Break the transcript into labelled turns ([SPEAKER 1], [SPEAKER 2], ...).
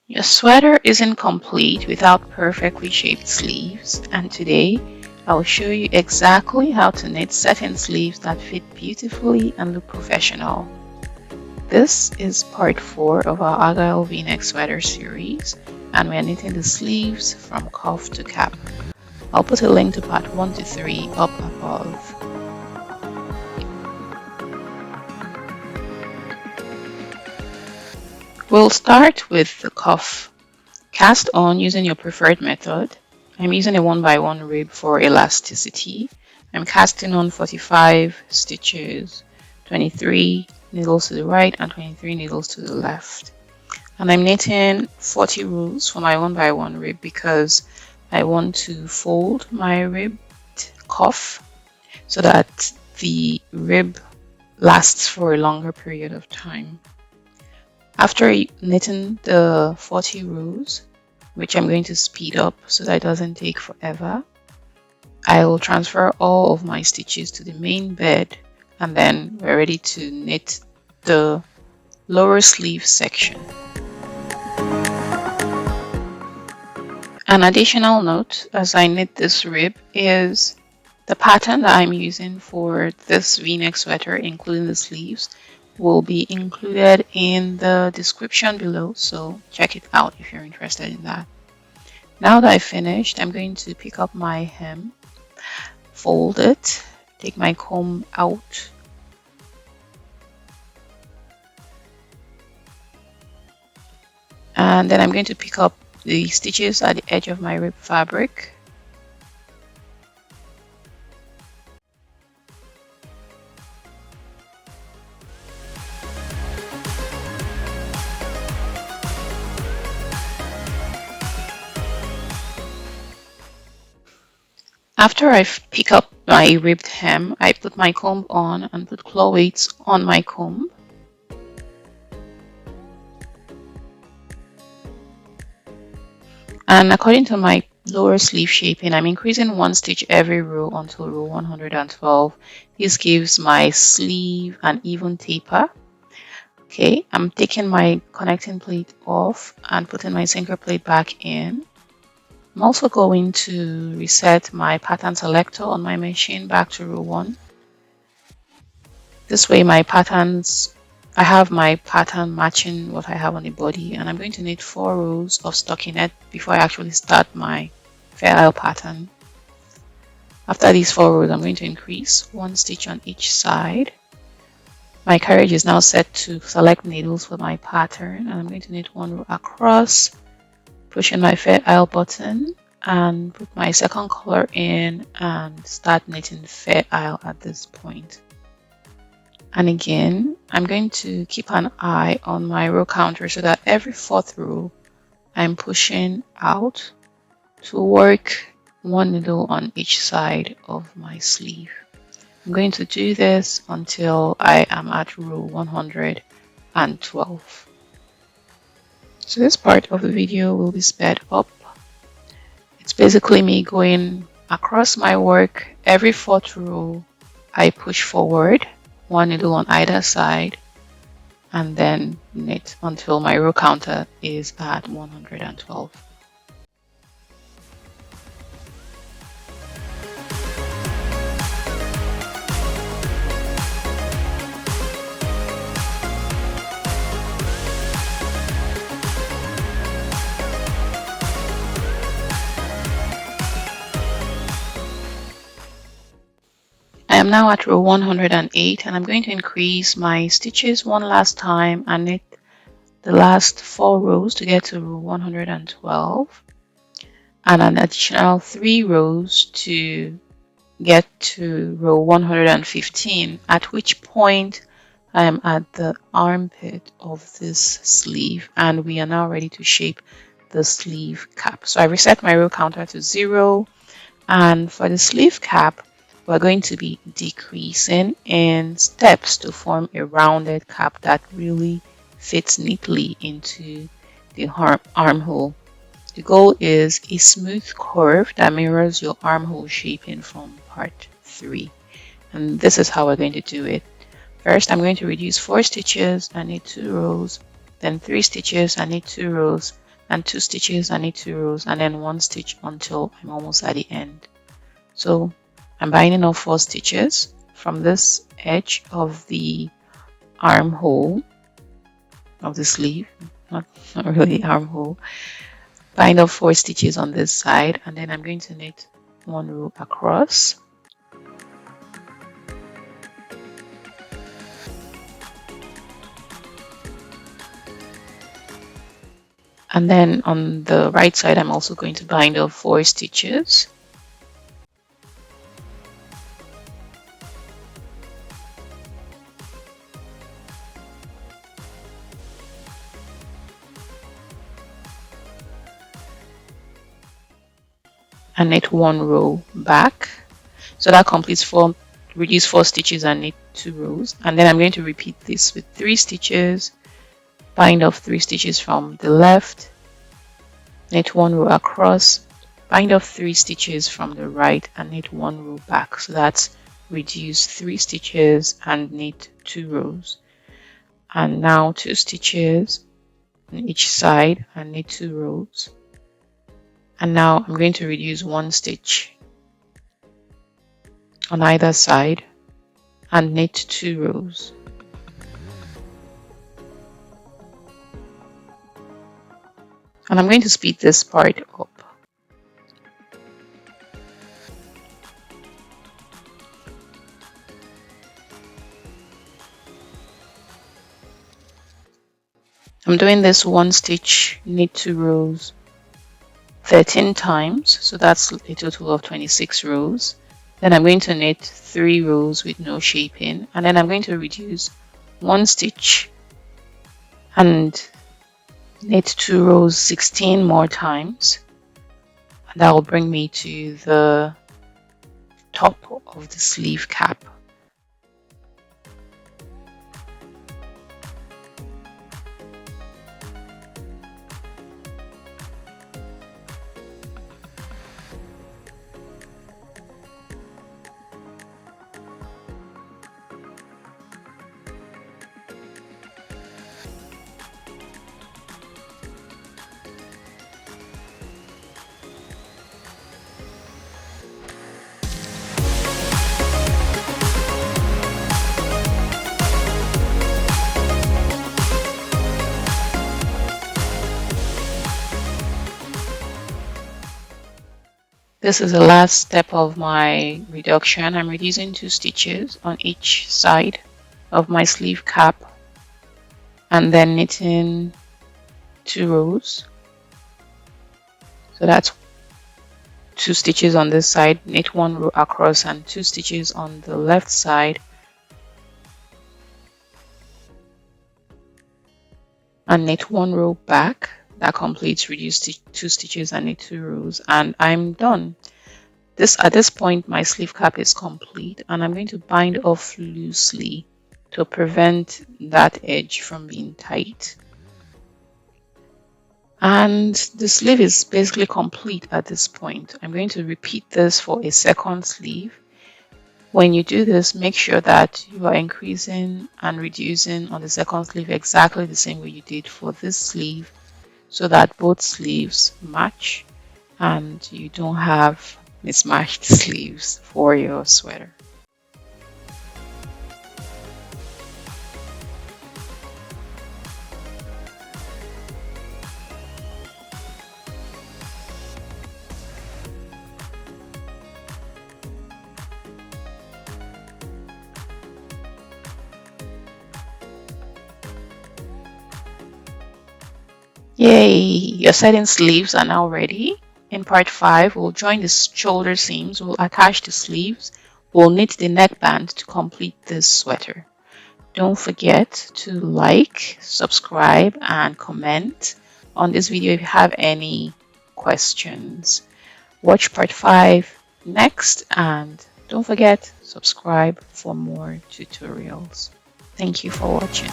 [SPEAKER 1] Your sweater isn't complete without perfectly shaped sleeves, and today I will show you exactly how to knit satin sleeves that fit beautifully and look professional. This is part 4 of our Argyle V-neck sweater series, and we're knitting the sleeves from cuff to cap. I'll put a link to part 1 to 3 up above. We'll start with the cuff. Cast on using your preferred method. I'm using a 1x1 rib for elasticity. I'm casting on 45 stitches, 23 needles to the right and 23 needles to the left. And I'm knitting 40 rows for my 1x1 rib because I want to fold my ribbed cuff so that the rib lasts for a longer period of time. After knitting the 40 rows, which I'm going to speed up so that it doesn't take forever, I will transfer all of my stitches to the main bed, and then we're ready to knit the lower sleeve section. An additional note as I knit this rib is the pattern that I'm using for this V-neck sweater, including the sleeves, will be included in the description below, so check it out if you're interested in that. Now that I've finished, I'm going to pick up my hem, fold it, take my comb out, and then I'm going to pick up the stitches at the edge of my rib fabric. After I pick up my ribbed hem, I put my comb on and put claw weights on my comb. And according to my lower sleeve shaping, I'm increasing 1 stitch every row until row 112. This gives my sleeve an even taper. Okay, I'm taking my connecting plate off and putting my sinker plate back in. I'm also going to reset my pattern selector on my machine back to row 1. This way I have my pattern matching what I have on the body, and I'm going to knit 4 rows of stockinette before I actually start my Fair Isle pattern. After these 4 rows, I'm going to increase 1 stitch on each side. My carriage is now set to select needles for my pattern, and I'm going to knit 1 row across, pushing my Fair Isle button and put my second color in and start knitting Fair Isle at this point. And again, I'm going to keep an eye on my row counter so that every 4th row I'm pushing out to work 1 needle on each side of my sleeve. I'm going to do this until I am at row 112. So this part of the video will be sped up. It's basically me going across my work. Every 4th row I push forward 1 needle on either side and then knit until my row counter is at 112. I am now at row 108 and I'm going to increase my stitches one last time and knit the last 4 rows to get to row 112 and an additional 3 rows to get to row 115, at which point I am at the armpit of this sleeve and we are now ready to shape the sleeve cap. So I reset my row counter to 0, and for the sleeve cap we're going to be decreasing in steps to form a rounded cap that really fits neatly into the armhole. The goal is a smooth curve that mirrors your armhole shaping from part 3. And this is how we're going to do it. First, I'm going to reduce 4 stitches and knit 2 rows, then 3 stitches and knit 2 rows, and 2 stitches and knit 2 rows, and then 1 stitch until I'm almost at the end. So I'm binding off 4 stitches from this edge of the armhole of the sleeve, not really armhole. Bind off 4 stitches on this side, and then I'm going to knit 1 row across. And then on the right side, I'm also going to bind off 4 stitches. And knit 1 row back. So that completes reduce 4 stitches and knit 2 rows. And then I'm going to repeat this with 3 stitches, bind off 3 stitches from the left, knit 1 row across, bind off 3 stitches from the right, and knit 1 row back. So that's reduce 3 stitches and knit 2 rows. And now 2 stitches on each side and knit 2 rows. And now I'm going to reduce 1 stitch on either side and knit 2 rows. And I'm going to speed this part up. I'm doing this 1 stitch, knit 2 rows 13 times, so that's a total of 26 rows. Then I'm going to knit 3 rows with no shaping, and then I'm going to reduce 1 stitch and knit 2 rows 16 more times, and that will bring me to the top of the sleeve cap. This is the last step of my reduction. I'm reducing 2 stitches on each side of my sleeve cap and then knitting 2 rows. So that's 2 stitches on this side, knit 1 row across, and 2 stitches on the left side and knit 1 row back. That completes reduce 2 stitches and knit 2 rows, and I'm done. At this point my sleeve cap is complete, and I'm going to bind off loosely to prevent that edge from being tight. And the sleeve is basically complete at this point. I'm going to repeat this for a second sleeve. When you do this, make sure that you are increasing and reducing on the second sleeve exactly the same way you did for this sleeve, so that both sleeves match and you don't have mismatched sleeves for your sweater. Yay! Your setting sleeves are now ready. In part 5, we'll join the shoulder seams, we'll attach the sleeves, we'll knit the neckband to complete this sweater. Don't forget to like, subscribe, and comment on this video if you have any questions. Watch part 5 next, and don't forget, subscribe for more tutorials. Thank you for watching.